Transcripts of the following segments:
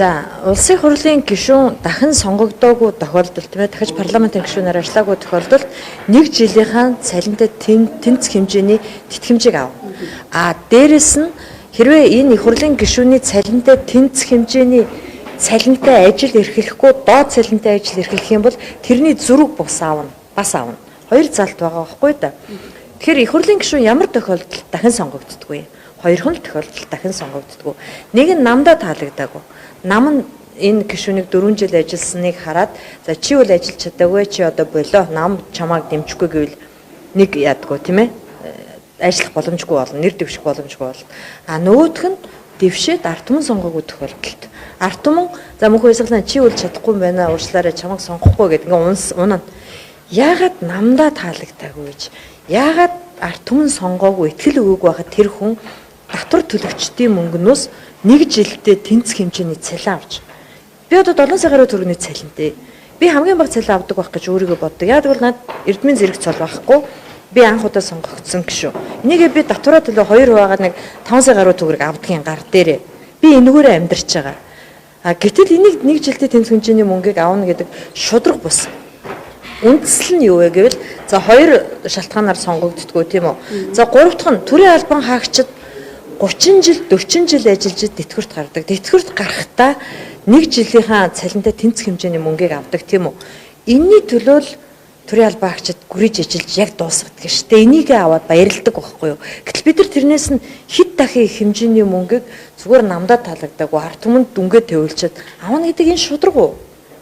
За, улсын хурлын гишүүн дахин сонгогдоогүй тохиолдолд дахиж парламентын гишүүнээр ажиллаагүй тохиолдолд 1 жилийнхаа цалинтай тэнцэх хэмжээний тэтгэмжийг авна. Дээрэс нь хэрвээ энэ их хурлын гишүүний цалинтай тэнцэх хэмжээний цалинтай ажил эрхлэхгүй доод цалинтай ажил эрхлэх юм бол тэрний зүрэг бас авна. Хоёр залт байгаа байхгүй да. Тэгэхээр их хурлын гишүүн ямар тохиолдолд дахин сонгогддоггүй. Хоёрхан тохиолдолд дахин сонгогддоггүй. Нэг нь намдаа таалагдаагүй. Нам нь энэ гишүүнийг 4 жил ажилласныг хараад за чи үл ажиллаж чадаагүй чи одоо болоо нам чамааг дэмжихгүй гэвэл нэг яадгүй тийм ээ ажиллах боломжгүй болно нэр дэвших боломжгүй болно. Нөгөөх нь дэвшээд ард түмэн сонгоогүй тохиолдолд ард түмэн за мөнх баясгалаа чи үл чадахгүй юм байна уучлаарай чамааг сонгохгүй гэдэг ингээ унана. Яагаад намдаа таалагдаагүй гэж яагаад ард түмэн сонгоогүй итгэл өгөөгүй байхад тэр хүн татвар төлөгчдийн мөнгнөөс 1 жилдээ тэнцэх хэмжээний цалин авч. Би одоо 7 сая гаруй төгрөгийн цалинтэй. Би хамгийн бага цалин авдаг байх гэж өөрийгөө боддог. Яг тэгвэл надад эрдмийн зэрэг цол байхгүй. Би анх удаа сонгогдсон гişүү. Энийгээ би татвараа төлөө 2 байгаад нэг 5 сая гаруй төгрөг авдгийн гар дээрээ. Би энэгээрээ амьдарч байгаа. Гэтэл энийг 1 жилдээ тэнцэх хэмжээний мөнгийг авна гэдэг шудраг бус. Үндэслэл нь юу вэ гэвэл за 2 шалтгаанаар сонгогддгоо тийм үү. За 3 дахь нь төрийн албан хаагчид 30 жил 40 жил ажиллаж тэтгэврт гардаг. Тэтгэврт гарахдаа 1 жилийнхаа цалинтай тэнцэх хэмжээний мөнгийг авдаг тийм үү. Энийний төлөө л төрийн албан хаагчид гүрийж ажиллаж яг дуусгадаг шүү дээ. Энийгээ аваад баярладаг байхгүй юу. Гэтэл бид нар тэрнээс нь хэд дахин их хэмжээний мөнгийг зүгээр намдаа таалагдаагүй ард түмэнд дүнгээ тавиулчаад авна гэдэг энэ шудраг уу?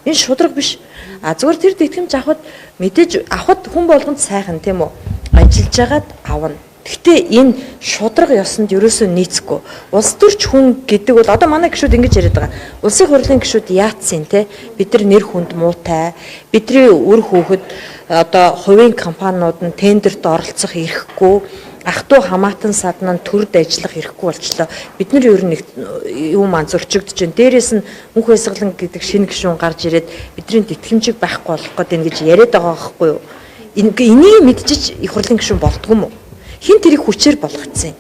Энэ шудраг биш. Зүгээр тэр тэтгэмж авахд мэдээж авахд хүн болгонд сайхан тийм үү. Ажиллаж агаад авна. Гэхдээ энэ шудраг ёсонд ерөөсөө нийцэхгүй. Улс төрч хүн гэдэг бол одоо манай гишүүд ингэж яриад байгаа. Улсын хурлын гишүүд яатсан те бид нар нэр хүнд муутай. Бидний үр хөөхд одоо хувийн компаниуд нь тендерт оролцох эрхгүй. Ах トゥ хамаатан саднаа төрд ажиллах эрхгүй болчлоо. Бид нар ер нь юм зөрчигдөж байна. Дээрээс нь мөнх баясгалан гэдэг шинэ гишүүн гарч ирээд бидний тэтгэмжийг байхгүй болох гэдэг ингэж яриад байгаа байхгүй юу? Энийг мэдчихэж их хурлын гишүүн болдгоо юм уу? Хин тэрийг хүчээр болгоцсон юм.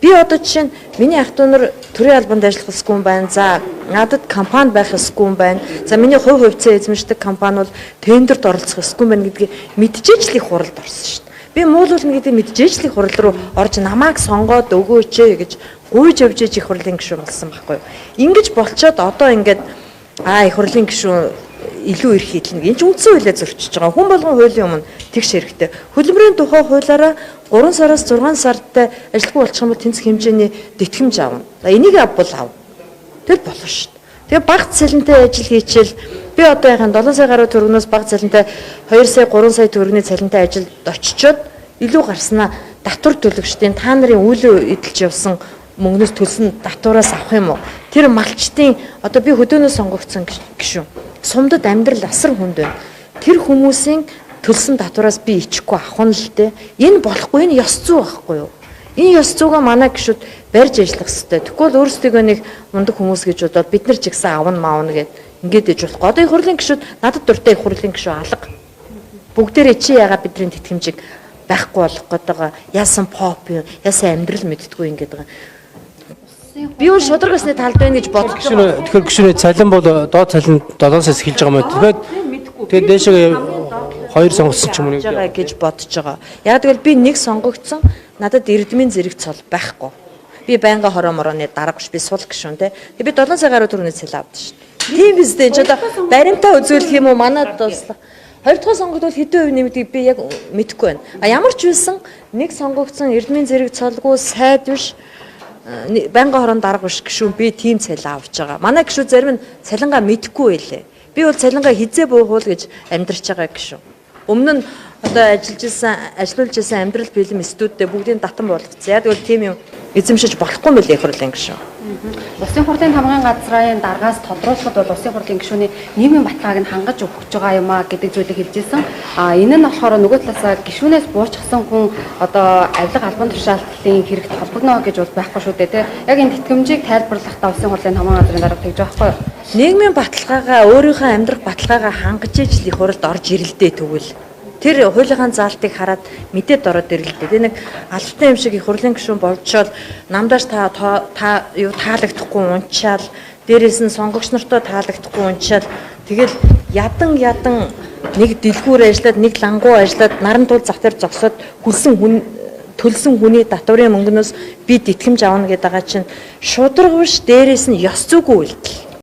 Би одоо жишээ нь миний ах トゥ нар төрийн албанд ажиллах хэсгүй юм байна. За надад компани байх хэсгүй юм байна. За миний хувьцаа эзэмшдэг компани бол тендерт оролцох хэсгүй юм байна гэдгийг мэдчихэж л их хуралд орсон шүү дээ. Би муулуулна гэдэг мэдчихэж л их хурал руу орж намайг сонгоод өгөөч гэж гуйж явж их хурлын гишүүн болсон байхгүй юу. Ингэж болчоод одоо ингээд их хурлын гишүүн илүү их хийлнэ. Энд ч үндсэн хуулиа зөрчиж байгаа. Хүн болгон хуулийн өмнө тэгш хэрэгтэй. Хөдөлмөрийн тухай хуулиараа 3 сараас 6 сартай ажилтгүй болчих юм бол тэнцэх хэмжээний тэтгэмж авна. За энийг авбал ав. Тэр болно шүү дээ. Тэгээ бага цалинтай ажил хийчихэл би одоо яхаа 7 сая гаруй төгрөгнөөс бага цалинтай 2 сая 3 сая төгрөгийн цалинтай ажилд очичоод илүү гарснаа татвар төлөгчдийн та нарын үйлөө эдэлж явсан мөнгнөөс төлсөн татвараас авах юм уу? Тэр малчтын одоо би хөдөөнөөс сонгогдсон гişүүн. Сумдад амьдрал асар хүнд байна. Тэр хүмүүсийн төлсөн татвараас би ичихгүй авах нь л дээ. Энэ болохгүй, энэ ёс зүй байхгүй юу? Энэ ёс зүйгээ манай гişүүд барьж ажиллах хэрэгтэй. Тэгвэл өөрсдөө нэг мундаг хүмүүс гэж бодоод бид нар ч ихсэн авна маавна гэд ингээд ээж болохгүй. Одоо их хурлын гişүүд надад дуртай их хурлын гişүү алга. Бүгдээрээ чи яагаад бидний тэтгэмжийг байхгүй болох гээд байгаа. Яасан поп юм, яасан амьдрал мэдтгүй ингээд байгаа. Би өөр шударгасны талд байна гэж бодож байгаа. Тэгэхээр гişүний цалин бол доод цалин 7 саяас эхэлж байгаа юм байна. Тэгээд дээшээ 2 сонгосон ч юм уу гэж бодож байгаа. Яг тэгвэл би нэг сонгогдсон надад эрдмийн зэрэг цол байхгүй. Би байнга хороо морооны дарга биш би сул гişүүн те. Би 7 сая гаруй төгрөгийн цалин авдаг шүү дээ. Тийм биз дээ. Ч одоо баримтаа үзүүлэх юм уу манад дуслаа. 2 дахь сонгогдвол хэдэн хувь нэмэгдгийг би яг мэдэхгүй байна. Ямар ч байсан нэг сонгогдсон эрдмийн зэрэг цолгүй сайд биш байнга хорон дарга биш гişүүн би тийм цалин авч байгаа. Манай гişүү зарим нь цалингаа мэдэхгүй байлээ. Би бол цалингаа хизээ буугуул гэж амьдарч байгаа гişүү. Өмнө нь одоо ажиллуулж исэн амьдрал бэлэм студидтэй бүгдийн татан болгоцсон. Яг тэгвэл тийм юм эзэмшиж болохгүй юм билээ их хурлын гişүү. Улсын хурлын хамгааллын газрын даргаас тодруулахад бол улсын хурлын гишүүний нийгмийн баталгааг нь хангаж өгч байгаа юм а гэдэг зүйлийг хэлжсэн. Энэ нь болохоор нөгөө талаас гишүүнээс буучсан хүн одоо авилга албан тушаалтын хэрэгт холбогдно гэж бол байхгүй шүү дээ тий. Яг энэ тэтгэмжийг тайлбарлахдаа улсын хурлын хамгааллын газрын дарга тэгж байхгүй юу? Нийгмийн баталгаагаа өөрийнхөө амьдрах баталгаагаа хангаж ижил их хурлд орж ирэлдээ тэгвэл тэр хуулийнхаа заалтыг хараад мэдээд ороод ирлээ. Тэгээ нэг албатай юм шиг их хурлын гишүүн болчоод намдаш та юу таалагдахгүй унчаал, дээрээс нь сонгогч нартай таалагдахгүй унчаал тэгэл ядан нэг дэлгүүр ажиллаад нэг лангуу ажиллаад наран туул зах дээр зогсоод төлсөн хүний татварын мөнгнөөс бид итгэмж авна гэдэг байгаа чинь шударгавш дээрээс нь ёс зүйгүй үйлдэл.